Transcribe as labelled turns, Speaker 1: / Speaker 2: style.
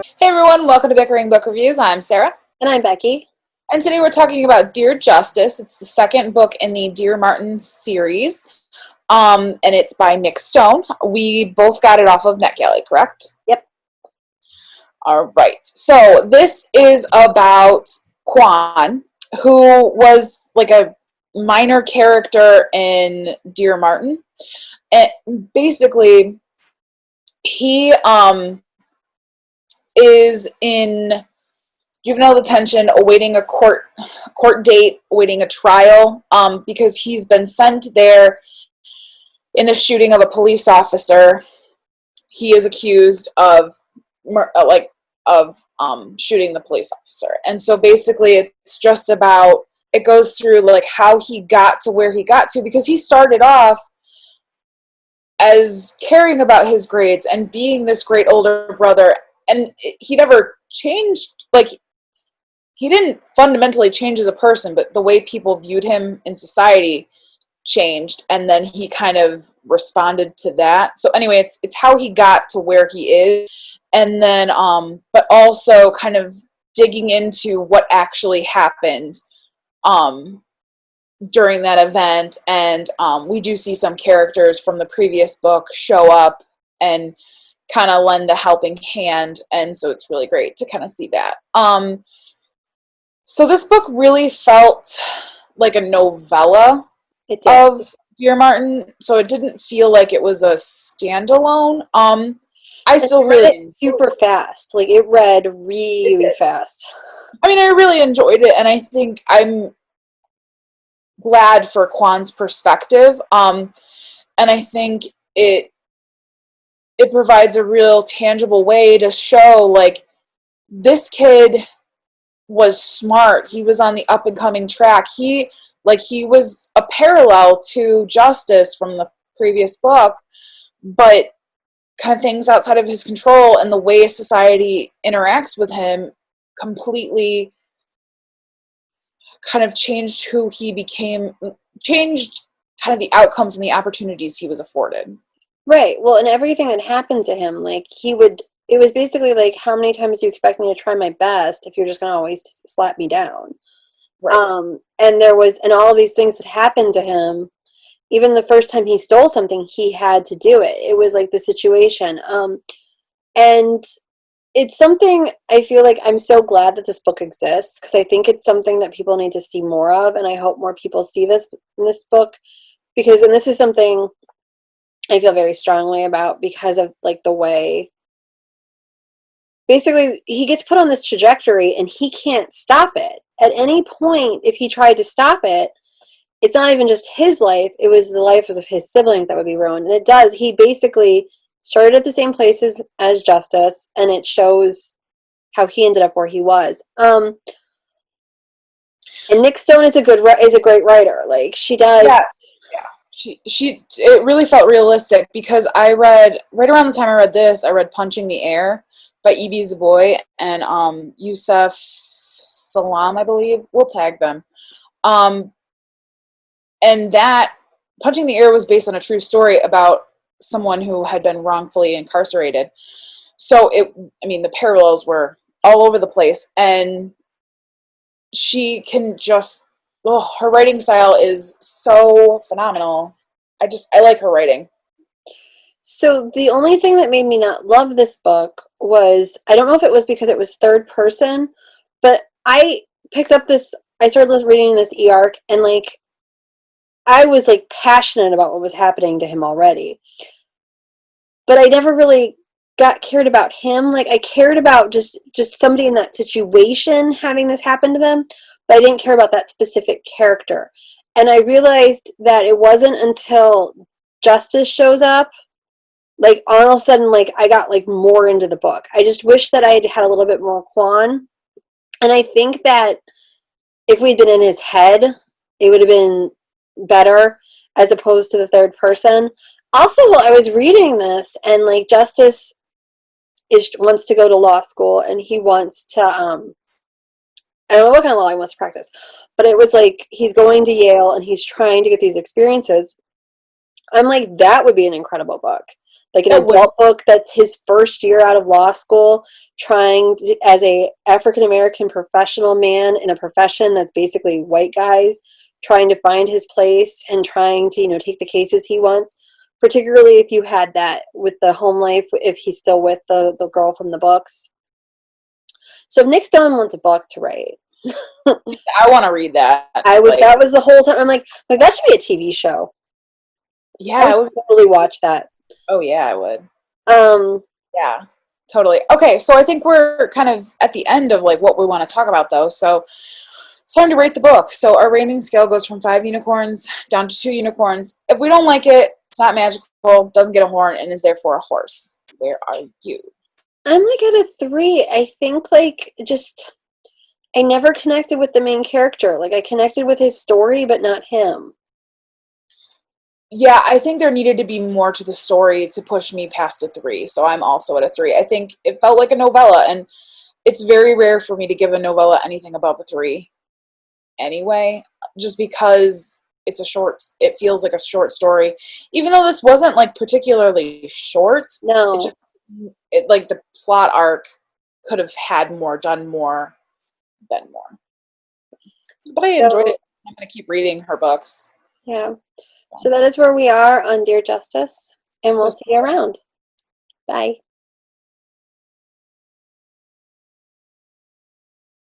Speaker 1: Hey everyone, welcome to Bickering Book Reviews. I'm Sarah.
Speaker 2: And I'm Becky.
Speaker 1: And today we're talking about Dear Justice. It's the second book in the Dear Martin series. And it's by Nic Stone. We both got it off of NetGalley, correct?
Speaker 2: Yep.
Speaker 1: All right. So this is about Quan, who was like a minor character in Dear Martin. And basically, he is in juvenile detention, awaiting a court date, awaiting a trial, because he's been sent there in the shooting of a police officer. He is accused of shooting the police officer, and so basically, it's just about it goes through like how he got to where he got to, because he started off as caring about his grades and being this great older brother, and he never changed. Like, he didn't fundamentally change as a person, but the way people viewed him in society changed, and then he kind of responded to that. So anyway, it's how he got to where he is, and then but also kind of digging into what actually happened during that event. And we do see some characters from the previous book show up and kind of lend a helping hand, and so it's really great to kind of see that. So this book really felt like a novella of Dear Martin, so it didn't feel like it was a standalone. I still really
Speaker 2: super fast. Like, it read really fast.
Speaker 1: I mean, I really enjoyed it, and I think I'm glad for Quan's perspective. And I think it provides a real tangible way to show, like, this kid was smart. He was on the up and coming track. He was a parallel to Justyce from the previous book, but kind of things outside of his control and the way society interacts with him completely kind of changed who he became, changed kind of the outcomes and the opportunities he was afforded.
Speaker 2: Right. Well, and everything that happened to him, like, it was basically like, how many times do you expect me to try my best if you're just going to always slap me down? Right. And all of these things that happened to him, even the first time he stole something, he had to do it. It was like the situation. And it's something I feel like I'm so glad that this book exists, because I think it's something that people need to see more of, and I hope more people see this in this book, and this is something I feel very strongly about because of like the way basically he gets put on this trajectory and he can't stop it. At any point, if he tried to stop it, it's not even just his life, it was the lives of his siblings that would be ruined. And it does. He basically started at the same place as Justyce, and it shows how he ended up where he was. And Nic Stone is a great writer. Like, she does.
Speaker 1: Yeah. It really felt realistic, because I read, right around the time I read this, I read Punching the Air by E.B. Zaboy and Yusuf Salam, I believe. We'll tag them. And that Punching the Air was based on a true story about someone who had been wrongfully incarcerated. So the parallels were all over the place, and she can just, her writing style is so phenomenal. I like her writing.
Speaker 2: So the only thing that made me not love this book was, I don't know if it was because it was third person, but I started reading this eARC, and like, I was like passionate about what was happening to him already. But I never really cared about him. Like, I cared about just somebody in that situation having this happen to them, but I didn't care about that specific character. And I realized that it wasn't until Justyce shows up, like, all of a sudden, like, I got like more into the book. I just wish that I had a little bit more Quan. And I think that if we'd been in his head, it would have been better, as opposed to the third person. Also, while I was reading this, and like, Justyce wants to go to law school, and he wants to I don't know what kind of law he wants to practice, but it was like, he's going to Yale and he's trying to get these experiences. I'm like, that would be an incredible book. like an
Speaker 1: That would,
Speaker 2: adult book that's his first year out of law school, trying to, as a African American professional man in a profession that's basically white guys, trying to find his place and trying to, you know, take the cases he wants. Particularly if you had that with the home life, if he's still with the girl from the books. So if Nic Stone wants a book to write,
Speaker 1: I want to read that.
Speaker 2: I would.
Speaker 1: Like,
Speaker 2: That was the whole time. I'm like that should be a TV show.
Speaker 1: yeah,
Speaker 2: I
Speaker 1: I
Speaker 2: would
Speaker 1: would.
Speaker 2: totally watch that.
Speaker 1: Oh, yeah, I would.
Speaker 2: Um,
Speaker 1: Yeah, totally. Okay, so I think we're kind of at the end of like what we want to talk about though. So it's time to rate the book. So our rating scale goes from 5 unicorns down to 2 unicorns. If we don't like it, it's not magical, doesn't get a horn, and is therefore a horse. Where are you?
Speaker 2: I'm like at a 3. I think like just I never connected with the main character. Like I connected with his story, but not him.
Speaker 1: Yeah, I think there needed to be more to the story to push me past a 3. So I'm also at a 3. I think it felt like a novella, and it's very rare for me to give a novella anything above a 3 anyway, just because it feels like a short story. Even though this wasn't like particularly short, it
Speaker 2: No.
Speaker 1: just, it like the plot arc could have had more, done more, been more. But I enjoyed
Speaker 2: So
Speaker 1: it. I'm going to keep reading her books.
Speaker 2: yeah. So that is where we are on Dear Justice, and we'll
Speaker 1: Just
Speaker 2: see you around. Bye.